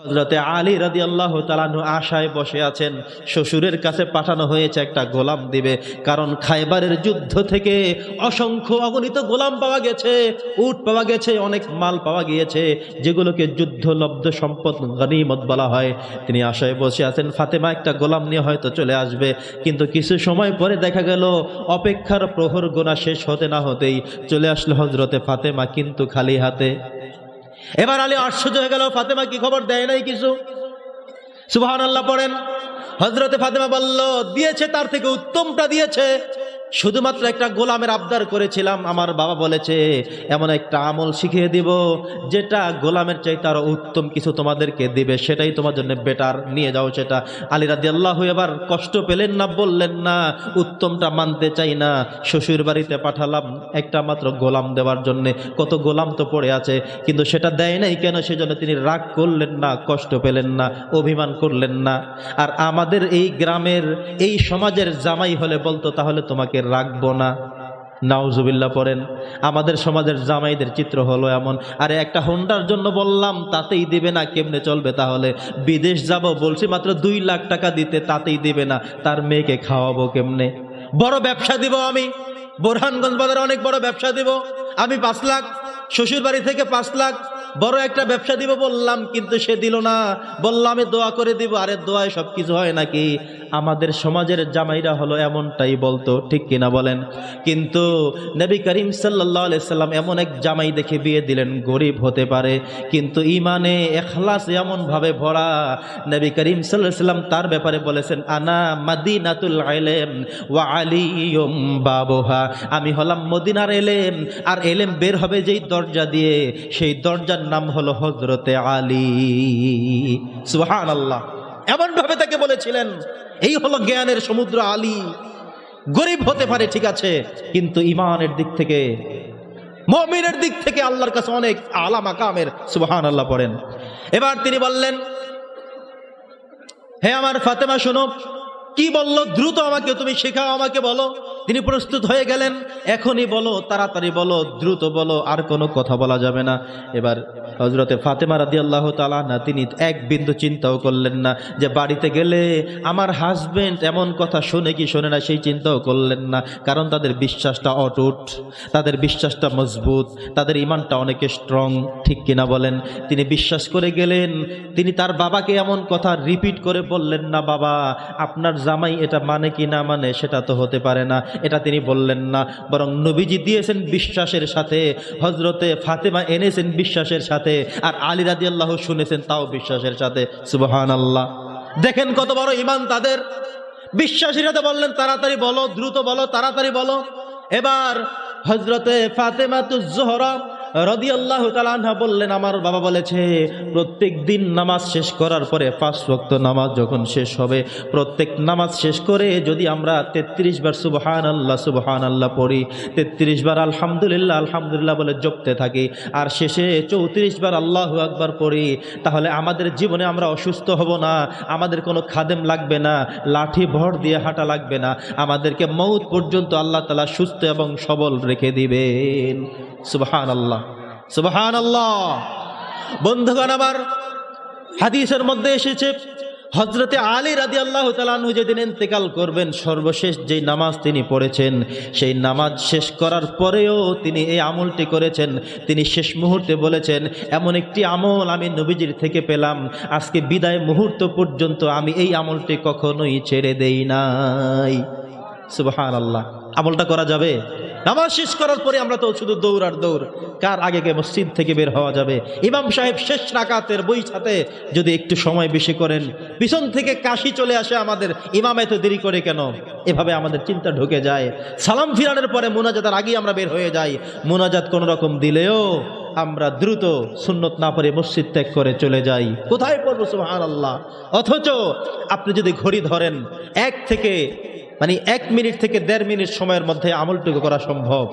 হযরতে আলী রাদিয়াল্লাহু তাআলা আনহু আশায় বসে আছেন, শ্বশুরের কাছে পাঠানো হয়েছে একটা গোলাম দিবে। কারণ খায়বারের যুদ্ধ থেকে অসংখ্য অগণিত গোলাম পাওয়া গেছে, উট পাওয়া গেছে, অনেক মাল পাওয়া গিয়েছে, যেগুলোকে যুদ্ধলব্ধ সম্পদ গনিমত বলা হয়। তিনি আশায় বসে আছেন ফাতেমা একটা গোলাম নিয়ে হয়তো চলে আসবে। কিন্তু কিছু সময় পরে দেখা গেল অপেক্ষার প্রহর গোনা শেষ হতে না হতেই চলে আসলো হযরতে ফাতেমা, কিন্তু খালি হাতে। এবার আলী আশ্চর্য হয়ে গেল, ফাতেমা কি খবর দেয় নাই কিছু? সুবহানাল্লাহ পড়েন। হযরতে ফাতেমা বলল, দিয়েছে, তার থেকে উত্তমটা দিয়েছে। শুধুমাত্র একটা গোলামের আবদার করেছিলাম, আমার বাবা বলেছে এমন একটা আমল শিখিয়ে দিব যেটা গোলামের চাইতে আরো উত্তম কিছু তোমাদেরকে দিবে, সেটাই তোমার জন্য বেটার, নিয়ে যাও সেটা। আলী রাদিয়াল্লাহু এবার কষ্ট পেলেন না, বললেন না উত্তমটা মানতে চাই না, শ্বশুর বাড়িতে পাঠালাম একটা মাত্র গোলাম দেওয়ার জন্য, কত গোলাম তো পড়ে আছে, কিন্তু সেটা দেয় নাই কেন, সেজন্য তিনি রাগ করলেন না, কষ্ট পেলেন না, অভিমান করলেন না। আর আমাদের এই গ্রামের এই সমাজের জামাই হলে বলতো তাহলে তোমাকে রাখবো না। নাউজুবিল্লাহ পড়েন। আমাদের সমাজের জামাইদের চিত্র হলো এমন, আরে একটা হোন্ডার জন্য বললাম তাতেই দিবে না, কেমনে চলবে তাহলে? বিদেশ যাব বলছি মাত্র 2 লাখ টাকা দিতে, তাতেই দিবে না, তার মেয়েকে খাওয়াবো কেমনে? বড় ব্যবসা দিব আমি, বোরহানগঞ্জ বাজারে অনেক বড় ব্যবসা দিব আমি, 5 লাখ, শ্বশুর বাড়ি থেকে 5 লাখ, বড় একটা ব্যবসা দিব বললাম, কিন্তু সে দিল না, বললাম আমি দোয়া করে দিব। আরে দোয়ায় সব কিছু হয় নাকি? আমাদের সমাজের জামাইরা হলো এমনটাই বলতো, ঠিক কিনা বলেন? কিন্তু নবী করিম সাল্লাল্লাহু আলাইহি সাল্লাম এমন এক জামাই দেখে বিয়ে দিলেন, গরিব হতে পারে কিন্তু ইমানে ইখলাস এমন ভাবে ভরা। নবী করিম সাল্লাল্লাহু আলাইহি সাল্লাম তার ব্যাপারে বলেছেন, আনা মাদিনাতুল ইলম ওয়া আলিয়ুম বাবুহা, আমি হলাম মদিনার এলেম, আর এলেম বের হবে যেই দরজা দিয়ে, সেই দরজার নাম হলো হযরতে আলী। সুবহানাল্লাহ, এমন ভাবে তাকে বলেছিলেন। এই হলো জ্ঞানের সমুদ্র আলী। গরিব হতে পারে ঠিক আছে, কিন্তু ইমানের দিক থেকে, মুমিনের দিক থেকে আল্লাহর কাছে অনেক আলা মাকামের। সুবহানাল্লাহ পড়েন। এবার তিনি বললেন, হে আমার ফাতেমা শোনো, কি বললো দ্রুত আমাকে তুমি শেখাও, আমাকে বলো। তিনি প্রস্তুত হয়ে গেলেন, এখনই বলো, তাড়াতাড়ি বলো, দ্রুত বলো, আর কোনো কথা বলা যাবে না। এবার হযরতে ফাতেমা রাদিয়াল্লাহু তাআলা না, তিনি এক বিন্দু চিন্তাও করলেন না যে বাড়িতে গেলে আমার হাজবেন্ড এমন কথা শোনে কি শোনে না, সেই চিন্তাও করলেন না। কারণ তাদের বিশ্বাসটা অটুট, তাদের বিশ্বাসটা মজবুত, তাদের ইমানটা অনেক স্ট্রং, ঠিক কিনা বলেন? তিনি বিশ্বাস করে গেলেন। তিনি তার বাবাকে এমন কথা রিপিট করে বললেন না, বাবা আপনার জামাই এটা মানে কি না মানে সেটা তো হতে পারে না, এটা তিনি বললেন না। বরং নবীজি দিয়েছেন বিশ্বাসের সাথে, হযরতে ফাতেমা এনেছেন বিশ্বাসের সাথে, আর আলী রাদিয়াল্লাহু শুনেছেন তাও বিশ্বাসের সাথে। সুবহানাল্লাহ, দেখেন কত বড় ঈমান তাদের। বিশ্বাসের সাথে বললেন, তাড়াতাড়ি বলো, দ্রুত বলো, তাড়াতাড়ি বলো। এবার হযরতে ফাতেমাতুজ জোহরা রাদিয়াল্লাহু তাআলা আনহা বললেন, আমার বাবা বলেছে প্রত্যেক দিন নামাজ শেষ করার পরে 5 ওয়াক্ত নামাজ যখন শেষ হবে, প্রত্যেক নামাজ শেষ করে যদি আমরা 33 বার সুবহানাল্লাহ সুবহানাল্লাহ পড়ি, 33 বার আলহামদুলিল্লাহ আলহামদুলিল্লাহ বলে জপতে থাকি, আর শেষে 34 বার আল্লাহু আকবার পড়ি, তাহলে আমাদের জীবনে আমরা অসুস্থ হব না, আমাদের কোনো খাদেম লাগবে না, লাঠি ভর দিয়ে হাঁটা লাগবে না, আমাদেরকে মৌত পর্যন্ত আল্লাহ তাআলা সুস্থ এবং সবল রেখে দিবেন। সুবহানাল্লাহ সুবহানাল্লাহ। বন্ধুগণ আমার, হাদিসের মধ্যে এসেছে হযরতে আলী রাদিয়াল্লাহু তাআলা আনহু যেদিন ইন্তেকাল করবেন, সর্বশেষ যেই নামাজ তিনি পড়েছেন, সেই নামাজ শেষ করার পরেও তিনি এই আমলটি করেছেন। তিনি শেষ মুহূর্তে বলেছেন, এমন একটি আমল আমি নবীজির থেকে পেলাম, আজকে বিদায় মুহূর্ত পর্যন্ত আমি এই আমলটি কখনোই ছেড়ে দেই নাই। সুবহানাল্লাহ। আমলটা করা যাবে? নামাজ শেষ করার পরে আমরা তো শুধু দৌড় আর দৌড়, কার আগে কে মসজিদ থেকে বের হওয়া যাবে। ইমাম সাহেব শেষ রাকাতের বই সাথে যদি একটু সময় বেশি করেন, পিছন থেকে কাশি চলে আসে আমাদের, ইমাম এত দেরি করে কেন, এভাবে আমাদের চিন্তা ঢুকে যায়। সালাম ফিরানোর পরে মুনাজাতের আগেই আমরা বের হয়ে যাই, মুনাজাত কোনো রকম দিলেও আমরা দ্রুত সুন্নত না পড়ে মসজিদ ত্যাগ করে চলে যাই। কোথায় পড়বো? সুবহানাল্লাহ। অথচ আপনি যদি ঘড়ি ধরেন, 1 মিনিট থেকে 1.5 মিনিট সময়ের মধ্যে আমলটুকু করা সম্ভব।